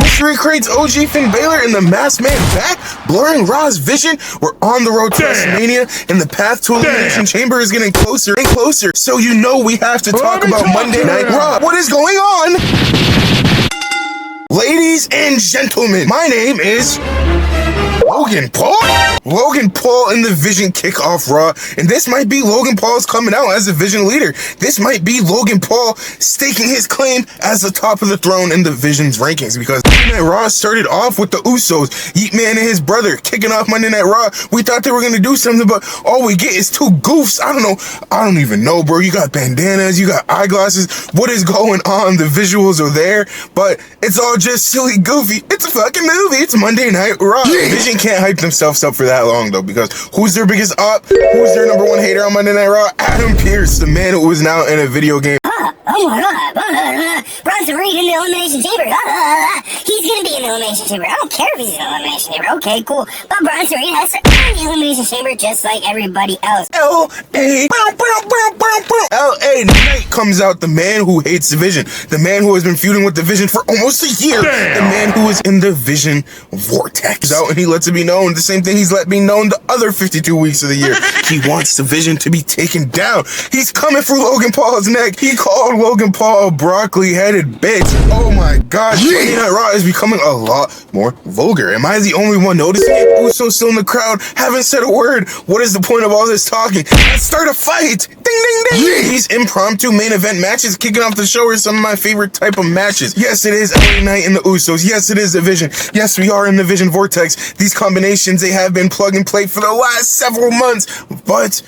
Mystery creates OG Finn Balor and the Masked Man back, blurring Raw's vision. We're on the road to WrestleMania, and the path to Elimination Chamber is getting closer and closer. So you know we have to talk about Monday Night Raw. What is going on? Ladies and gentlemen, my name is Logan Paul. Logan Paul in the Vision kickoff Raw, and this might be Logan Paul's coming out as a Vision leader. This might be Logan Paul staking his claim as the top of the throne in the Vision's rankings, because Monday Night Raw started off with the Usos, Yeet Man and his brother, kicking off Monday Night Raw. We thought they were gonna do something, but all we get is two goofs. I don't even know, bro. You got bandanas, you got eyeglasses. What is going on? The visuals are there, but it's all just silly goofy. It's a fucking movie. It's Monday Night Raw. Vision can't hype themselves up for that long, though, because who's their biggest op? Who's their number one hater on Monday Night Raw? Adam Pearce, the man who is now in a video game. Oh my god, Bouncyyy in the Elimination Chamber. He's gonna be in the Elimination Chamber. I don't care if he's in the Elimination Chamber. Okay, cool. But Bouncyyy has to enter the Elimination Chamber just like everybody else. L.A. Knight comes out, the man who hates the Vision. The man who has been feuding with the Vision for almost a year. Damn. The man who is in the Vision vortex. Out, and he lets it be known the same thing he's let me known the other 52 weeks of the year. He wants the Vision to be taken down. He's coming for Logan Paul's neck. He called Logan Paul a broccoli-headed bitch. Oh my gosh, Monday Night Raw is becoming a lot more vulgar. Am I the only one noticing it? Uso's still in the crowd, haven't said a word. What is the point of all this talking? Let's start a fight. Ding, ding, ding. These impromptu main event matches kicking off the show are some of my favorite type of matches. Yes, it is LA Knight and the Usos. Yes, it is the Vision. Yes, we are in the Vision vortex. These combinations, they have been plug and play for the last several months. But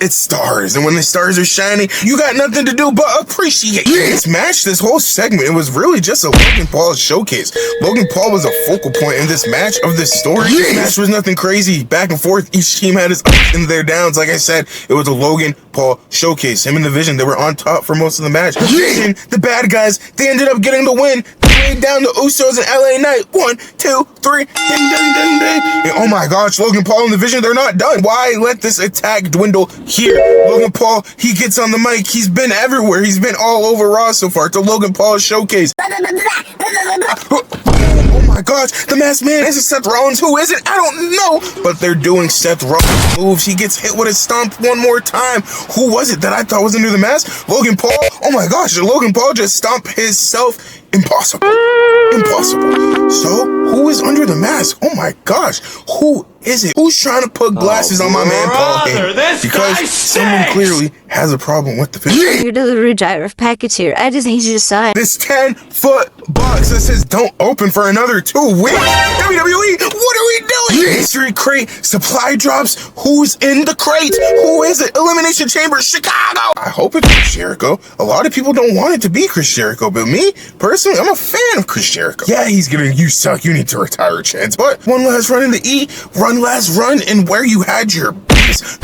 it's stars, and when the stars are shining, you got nothing to do but appreciate this match. This whole segment, it was really just a Logan Paul showcase. Logan Paul was a focal point in this match of this story. This match was nothing crazy, back and forth. Each team had its ups and their downs. Like I said, it was a Logan Paul showcase. Him and the Vision, they were on top for most of the match. The Vision, the bad guys, they ended up getting the win. They laid down the Usos and LA Knight. 1, 2, 3. Ding, ding, ding, ding. And oh my gosh, Logan Paul and the Vision, they're not done. Why let this attack dwindle here? Logan Paul, he gets on the mic. He's been everywhere. He's been all over Raw so far. It's a Logan Paul showcase. Oh my gosh, the Masked Man. Is it Seth Rollins? Who is it? I don't know. But they're doing Seth Rollins moves. He gets hit with a stomp one more time. Who was it that I thought was under the mask? Logan Paul. Oh my gosh, Logan Paul just stomped himself. Impossible. Impossible. So, who is under the mask? Oh my gosh. Who is it? Who's trying to put glasses on my man Paul? Because someone clearly has a problem with the Vision. Your delivery driver package here. I just need you to sign this 10-foot box that says don't open for another 2 weeks. WWE, what are we doing? Mystery crate, supply drops. Who's in the crate? Who is it? Elimination Chamber, Chicago. I hope it's Chris Jericho. A lot of people don't want it to be Chris Jericho, but me, personally, I'm a fan of Chris Jericho. Yeah, he's giving you suck. You need to retire chance. But one last run in the E, one last run in where you had your biggest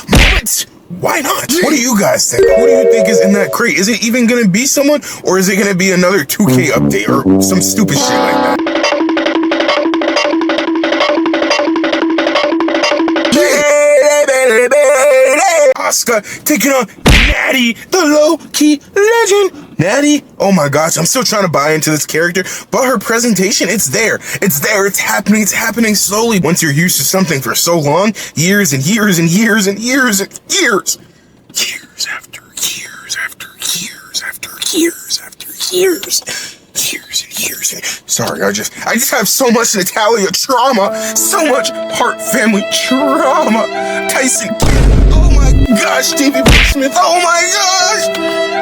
moments. Why not? What do you guys think? Who do you think is in that crate? Is it even gonna be someone, or is it gonna be another 2K update or some stupid shit like that? Asuka taking on Natty, the low-key legend. Natty, oh my gosh, I'm still trying to buy into this character, but her presentation, it's there. It's there, it's happening slowly. Once you're used to something for so long, years and years and years and years and years. Years after years after years after years after years. Years and years and sorry, I just have so much Natalia trauma, so much Hart family trauma. Tyson Kidd, oh my gosh, Davey Boy Smith, oh my gosh,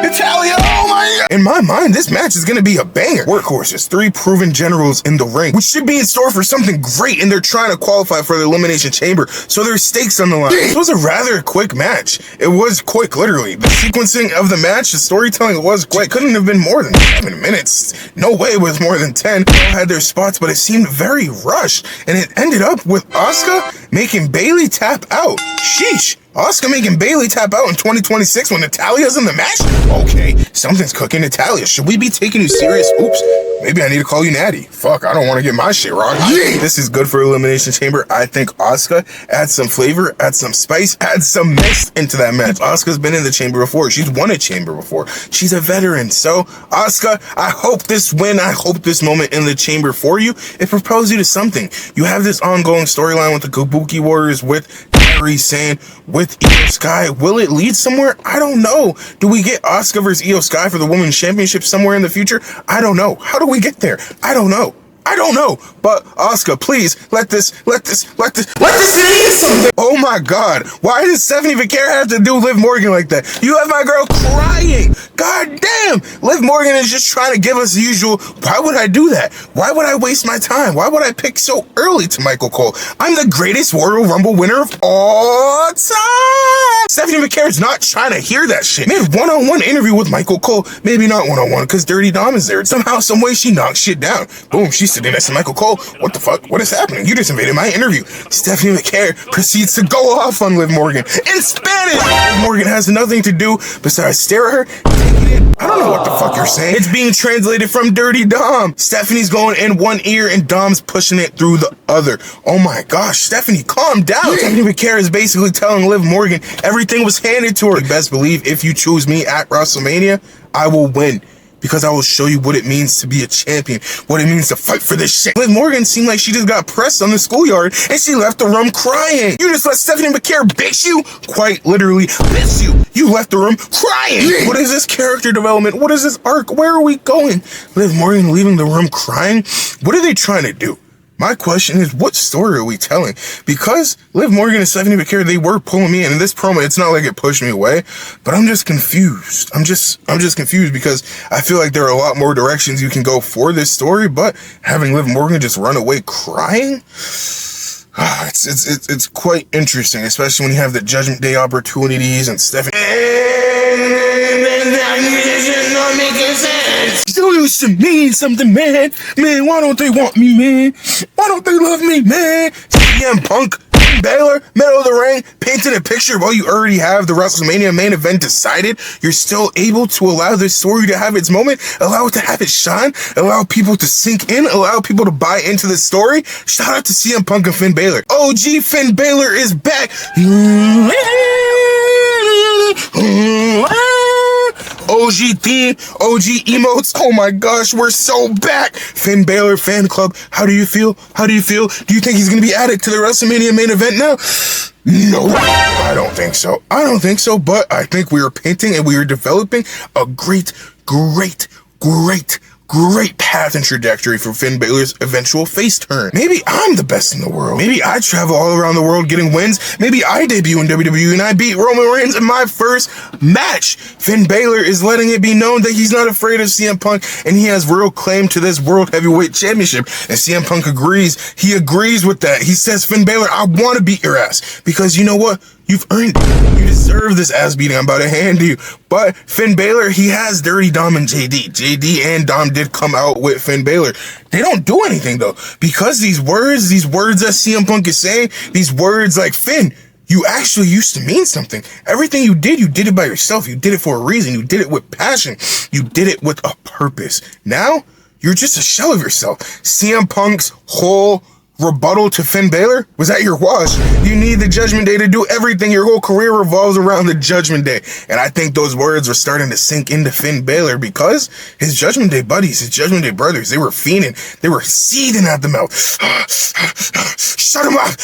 Natalia, oh my god. In my mind, this match is gonna be a banger. Workhorses, 3 proven generals in the ring, which should be in store for something great, and they're trying to qualify for the Elimination Chamber, so there's stakes on the line. This was a rather quick match. It was quick, literally. The sequencing of the match, the storytelling was quick. Couldn't have been more than 7 minutes. No way it was more than 10. They all had their spots, but it seemed very rushed, and it ended up with Asuka making Bayley tap out. Sheesh. Asuka making Bayley tap out in 2026 when Natalia's in the match? Okay, something's cooking. Natalia, should we be taking you serious? Oops. Maybe I need to call you Natty. Fuck, I don't want to get my shit wrong. Yeah. This is good for Elimination Chamber. I think Asuka adds some flavor, adds some spice, adds some mix into that match. Asuka's been in the chamber before. She's won a chamber before. She's a veteran. So, Asuka, I hope this win, I hope this moment in the chamber for you, it propels you to something. You have this ongoing storyline with the Kabuki Warriors, with Sane, with Io Sky. Will it lead somewhere? I don't know. Do we get Asuka versus Io Sky for the Women's Championship somewhere in the future? I don't know. How do we get there? I don't know. But Asuka, please let this lead to something. Oh my God. Why does Stephanie McCare have to do Liv Morgan like that? You have my girl crying. God damn. Liv Morgan is just trying to give us the usual. Why would I do that? Why would I waste my time? Why would I pick so early to Michael Cole? I'm the greatest Royal Rumble winner of all time. Stephanie McCare is not trying to hear that shit. Made one-on-one interview with Michael Cole. Maybe not one-on-one because Dirty Dom is there. Somehow, some way she knocks shit down. Boom, she's sitting next to Michael Cole. What the fuck? What is happening? You just invaded my interview. Stephanie McCare proceeds to go off on Liv Morgan in Spanish. Liv Morgan has nothing to do besides stare at her, take it in. I don't know what the fuck you're saying. It's being translated from Dirty Dom. Stephanie's going in one ear and Dom's pushing it through the other. Oh my gosh, Stephanie, calm down. Yeah. Stephanie McCare is basically telling Liv Morgan everything was handed to her. You best believe if you choose me at WrestleMania, I will win. Because I will show you what it means to be a champion, what it means to fight for this shit. Liv Morgan seemed like she just got pressed on the schoolyard and she left the room crying. You just let Stephanie McCare bitch you? Quite literally, bitch you. You left the room crying. Yeah. What is this character development? What is this arc? Where are we going? Liv Morgan leaving the room crying? What are they trying to do? My question is, what story are we telling? Because Liv Morgan and Stephanie McCare, they were pulling me in. And this promo, it's not like it pushed me away, but I'm just confused. I'm just confused because I feel like there are a lot more directions you can go for this story, but having Liv Morgan just run away crying, it's quite interesting, especially when you have the Judgment Day opportunities and Stephanie. Not making sense. Still used to mean something, man. Man, why don't they want me, man? Why don't they love me, man? CM Punk, Baylor, middle of the ring, painting a picture while you already have the WrestleMania main event decided. You're still able to allow this story to have its moment, allow it to have its shine, allow people to sink in, allow people to buy into the story. Shout out to CM Punk and Finn Balor. OG Finn Balor is back. OG theme, OG emotes. Oh my gosh, we're so back. Finn Balor fan club. How do you feel? How do you feel? Do you think he's going to be added to the WrestleMania main event now? No, I don't think so. I don't think so, but I think we are painting and we are developing a great path and trajectory for Finn Balor's eventual face turn. Maybe I'm the best in the world. Maybe I travel all around the world getting wins. Maybe I debut in WWE and I beat Roman Reigns in my first match. Finn Balor is letting it be known that he's not afraid of CM Punk and he has real claim to this World Heavyweight Championship. And CM Punk agrees. He agrees with that. He says, Finn Balor, I want to beat your ass because you know what? You've earned it. You deserve this ass beating I'm about to hand you. But Finn Balor, he has Dirty Dom and JD. JD and Dom did come out with Finn Balor. They don't do anything though. Because these words that CM Punk is saying, these words like, Finn, you actually used to mean something. Everything you did it by yourself. You did it for a reason. You did it with passion. You did it with a purpose. Now, you're just a shell of yourself. CM Punk's whole rebuttal to Finn Balor was at your wash. You need the Judgment Day to do everything. Your whole career revolves around the Judgment Day. And I think those words were starting to sink into Finn Balor because his Judgment Day buddies, his Judgment Day brothers, they were fiending. They were seething at the mouth. Shut him up.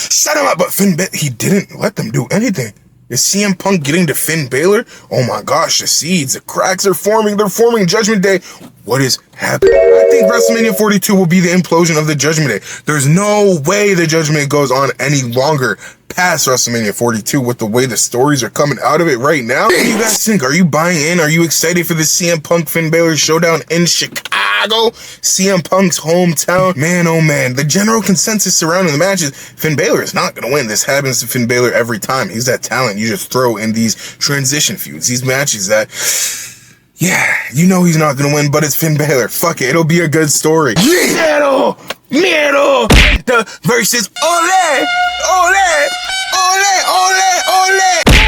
But Finn Balor, he didn't let them do anything. Is CM Punk getting to Finn Balor? Oh my gosh, the seeds, the cracks are forming. They're forming Judgment Day. What is happening? I think WrestleMania 42 will be the implosion of the Judgment Day. There's no way the Judgment Day goes on any longer past WrestleMania 42 with the way the stories are coming out of it right now. What do you guys think? Are you buying in? Are you excited for the CM Punk Finn Balor showdown in Chicago? CM Punk's hometown. Man, oh man. The general consensus surrounding the match is Finn Balor is not going to win. This happens to Finn Balor every time. He's that talent you just throw in these transition feuds, these matches that, yeah, you know he's not going to win, but it's Finn Balor. Fuck it. It'll be a good story. Miedo! The versus Ole!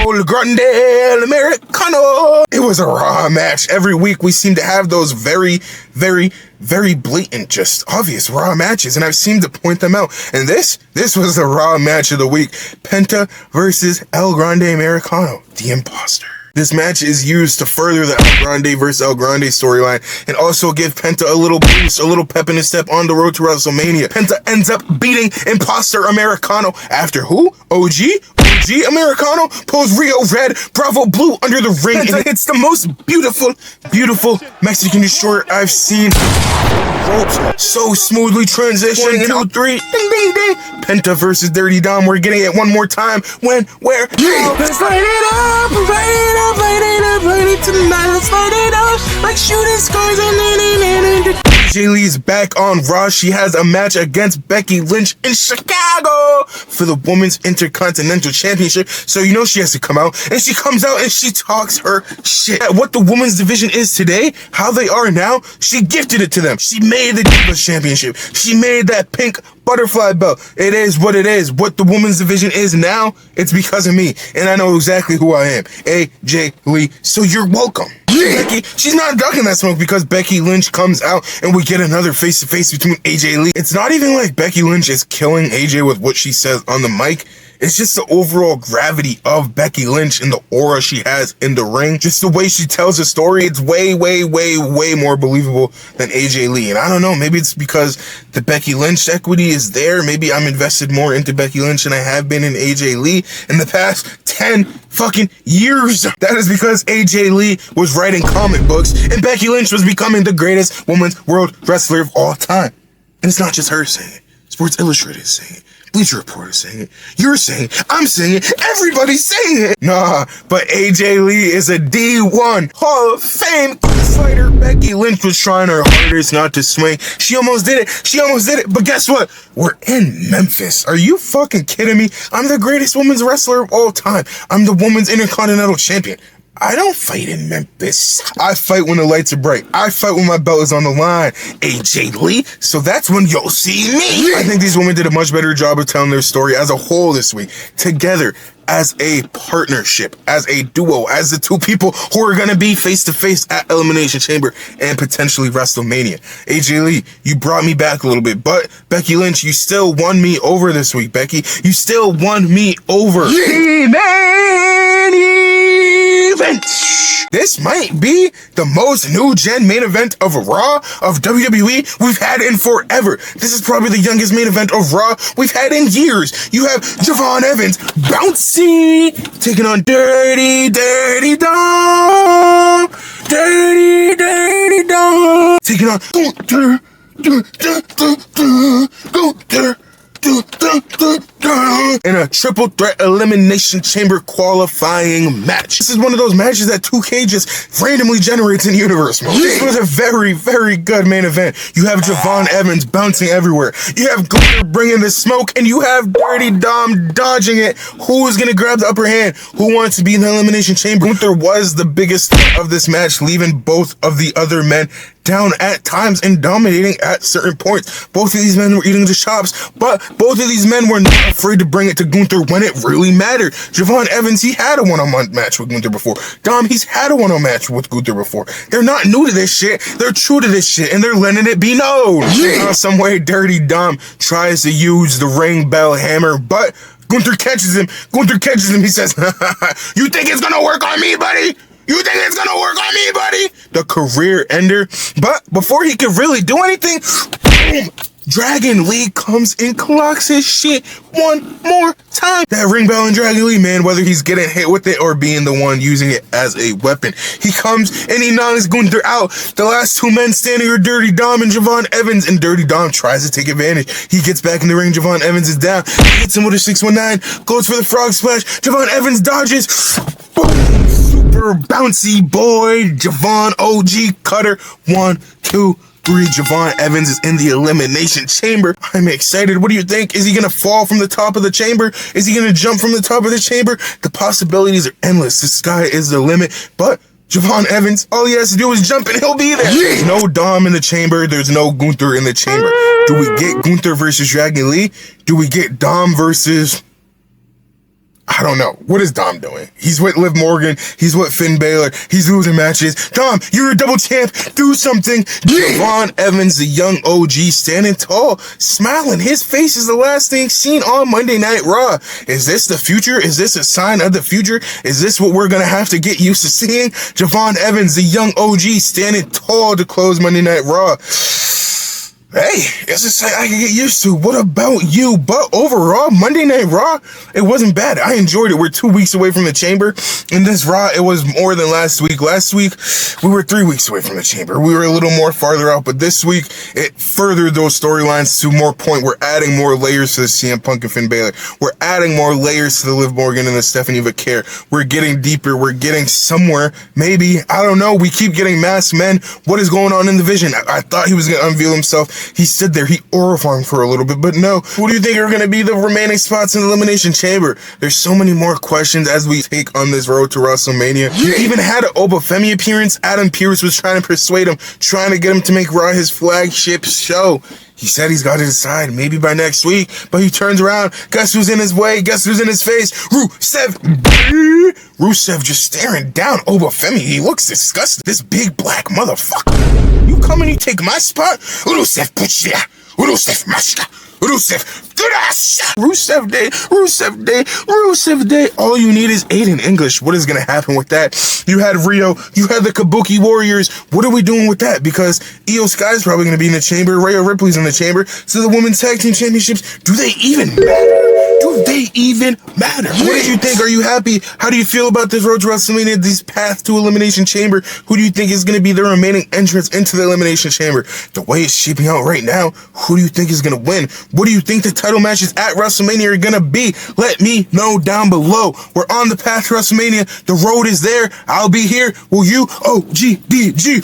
Ole Grande El Americano. It was a raw match. Every week we seem to have those very very blatant, just obvious Raw matches, and I've seemed to point them out. And this was the Raw match of the week. Penta versus El Grande Americano, the Imposter. This match is used to further the El Grande versus El Grande storyline and also give Penta a little boost, a little pep in his step on the road to WrestleMania. Penta ends up beating Imposter Americano after who? OG Americano pulls Rio Red, Bravo Blue under the ring, and it's the most beautiful Mexican destroyer I've seen. Ropes so smoothly transition. 1, 2, 3, ding, ding, ding. Penta versus Dirty Dom. We're getting it one more time. When, where, how? Let's light it up, light it up, light it up, light it tonight. Let's light it up like shooting stars. AJ Lee's back on Raw. She has a match against Becky Lynch in Chicago for the Women's Intercontinental Championship. So you know she has to come out, and she comes out and she talks her shit. What the women's division is today, how they are now, she gifted it to them. She made the Divas Championship. She made that pink butterfly belt. It is what it is. What the women's division is now, it's because of me. And I know exactly who I am. AJ Lee. So you're welcome. Becky, she's not ducking that smoke because Becky Lynch comes out and we get another face-to-face between AJ Lee. It's not even like Becky Lynch is killing AJ with what she says on the mic. It's just the overall gravity of Becky Lynch and the aura she has in the ring. Just the way she tells a story, it's way more believable than AJ Lee. And I don't know, maybe it's because the Becky Lynch equity is there. Maybe I'm invested more into Becky Lynch than I have been in AJ Lee in the past 10 fucking years. That is because AJ Lee was writing comic books and Becky Lynch was becoming the greatest women's world wrestler of all time. And it's not just her saying it. Sports Illustrated is saying it. Bleacher Report is saying it. You're saying it. I'm saying it. Everybody's saying it. Nah, but AJ Lee is a D1 Hall of Fame fighter. Becky Lynch was trying her hardest not to swing. She almost did it. But guess what? We're in Memphis. Are you fucking kidding me? I'm the greatest women's wrestler of all time. I'm the women's Intercontinental Champion. I don't fight in Memphis. I fight when the lights are bright. I fight when my belt is on the line. AJ Lee. So that's when you'll see me. I think these women did a much better job of telling their story as a whole this week. Together, as a partnership, as a duo, as the two people who are going to be face-to-face at Elimination Chamber and potentially WrestleMania. AJ Lee, you brought me back a little bit, but Becky Lynch, you still won me over this week, Becky. You still won me over. This might be the most new-gen main event of Raw of WWE we've had in forever. This is probably the youngest main event of Raw we've had in years. You have Javon Evans, Bouncyyy, taking on Dirty Dom. Dirty Dom. Taking on Gunther. In a triple threat elimination chamber qualifying match. This is one of those matches that 2K just randomly generates in universe mode. This was a very good main event. You have Javon Evans bouncing everywhere. You have Gunther bringing the smoke, and you have Dirty Dom dodging it. Who is going to grab the upper hand? Who wants to be in the elimination chamber? Gunther was the biggest threat of this match, leaving both of the other men down at times and dominating at certain points. Both of these men were eating the chops, but both of these men were not afraid to bring it to Gunther when it really mattered. Javon Evans, he had a one-on-one match with Gunther before. Dom, he's had a one-on-one match with Gunther before. They're not new to this shit. They're true to this shit, and they're letting it be known. Some way, Dirty Dom tries to use the ring bell hammer, but Gunther catches him. He says, you think it's gonna work on me, buddy? You think it's gonna work on me, buddy? The career ender. But before he could really do anything, boom, Dragon Lee comes and clocks his shit one more time. That ring bell and Dragon Lee, man, whether he's getting hit with it or being the one using it as a weapon. He comes and he knocks Gunther out. The last two men standing are Dirty Dom and Javon Evans, and Dirty Dom tries to take advantage. He gets back in the ring. Javon Evans is down. He hits him with a 619, goes for the frog splash. Javon Evans dodges. Boom. Super bouncy boy. Javon OG cutter. 1, 2, 3. Javon Evans is in the elimination chamber. I'm excited. What do you think? Is he going to fall from the top of the chamber? Is he going to jump from the top of the chamber? The possibilities are endless. The sky is the limit. But Javon Evans, all he has to do is jump and he'll be there. There's no Dom in the chamber. There's no Gunther in the chamber. Do we get Gunther versus Dragon Lee? Do we get Dom versus I don't know. What is Dom doing? He's with Liv Morgan. He's with Finn Balor. He's losing matches. Dom, you're a double champ. Do something. Javon Evans, the young OG, standing tall, smiling. His face is the last thing seen on Monday Night Raw. Is this the future? Is this a sign of the future? Is this what we're going to have to get used to seeing? Javon Evans, the young OG, standing tall to close Monday Night Raw. Hey, it's a sight I can get used to. What about you? But overall, Monday Night Raw, it wasn't bad. I enjoyed it. We're 2 weeks away from the Chamber. In this Raw, it was more than last week. Last week, we were 3 weeks away from the Chamber. We were a little more farther out, but this week, it furthered those storylines to more point. We're adding more layers to the CM Punk and Finn Balor. We're adding more layers to the Liv Morgan and the Stephanie Vaquer. We're getting deeper. We're getting somewhere. Maybe, I don't know. We keep getting masked men. What is going on in the Vision? I thought he was going to unveil himself. He stood there, he aura farmed for a little bit, but no. Who do you think are going to be the remaining spots in the Elimination Chamber? There's so many more questions as we take on this road to WrestleMania. You even had an Oba Femi appearance. Adam Pearce was trying to persuade him, trying to get him to make Raw his flagship show. He said he's got to decide, maybe by next week, but he turns around. Guess who's in his way? Guess who's in his face? Rusev just staring down Oba Femi. He looks disgusted. This big black motherfucker. You come and you take my spot? Rusev, push ya. Rusev, mashka. Rusev, Rusev Day, Rusev Day, Rusev Day. All you need is 8 in English. What is going to happen with that? You had Rio, you had the Kabuki Warriors. What are we doing with that? Because Io Sky's probably going to be in the Chamber. Rhea Ripley's in the Chamber. So the Women's Tag Team Championships, do they even matter? Do they even matter? What do you think? Are you happy? How do you feel about this road to WrestleMania, this path to Elimination Chamber? Who do you think is going to be the remaining entrance into the Elimination Chamber? The way it's shaping out right now, who do you think is going to win? What do you think the title matches at WrestleMania are going to be? Let me know down below. We're on the path to WrestleMania. The road is there. I'll be here. Will you? OGDG.